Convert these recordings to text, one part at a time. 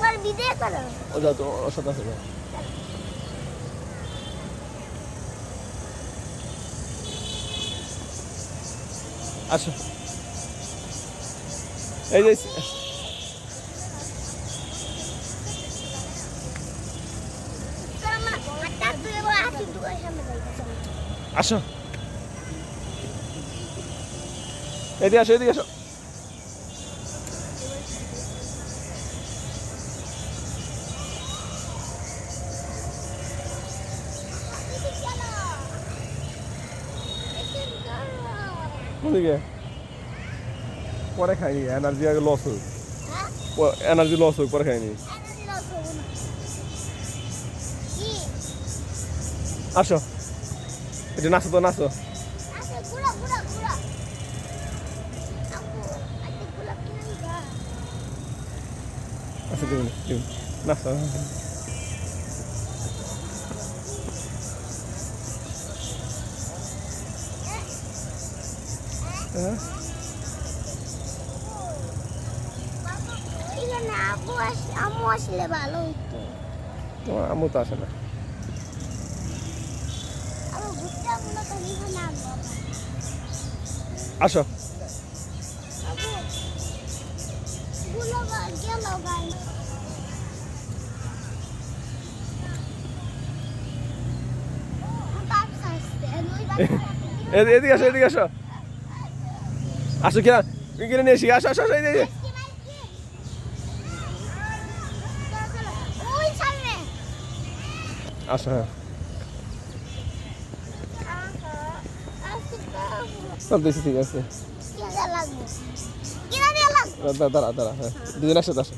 আমার ভিডিও করো ও যাও তো ওর সাথে আসো আসো এই যে আসো এদিকে আসো এদিকে আসো ওদিকে পরে খাইনি এনার্জি আগে লস হোক এনার্জি লস হোক পরে খাইনি আসো এটা নাচো তো নাচো আচ্ছা দিন নাচো হ্যাঁ আম্মু আসলে ভালো হইতো তোমার আম্মু তো আসে না আসো এদিকে আসো এদিকে আসো আসো কিনা কিনে নিয়ে এসি আসো আসো আসো এই আসো হ্যাঁ সব দিয়েছি ঠিক আছে দাঁড়া দাঁড়া হ্যাঁ দুজন আসো আসো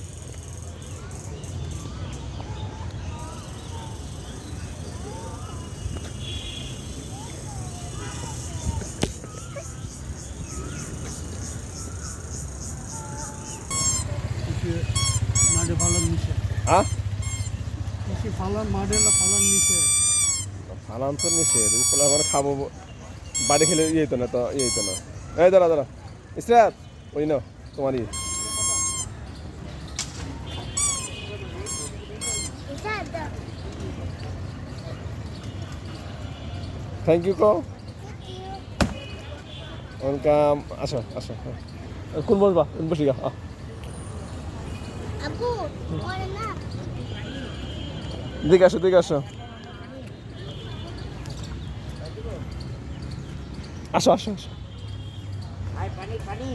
মাঠে ফালার নিচে হ্যাঁ কৃষি ফালার মাঠে না ফালার নিচে ফালান তো নিষেধ ফলে আমার খাবো বাড়ি খেলে ইয়ে হতো না তো ইয়ে হতো না এই দাঁড়া দাঁড়া ইসরাত ওই নাও তোমারই থ্যাংক ইউ কো ওয়েলকাম আসো আসো কোন বসবা কোন বসি গা দিকে আসো দিকে আসো আসো আসো আসো পানি পানি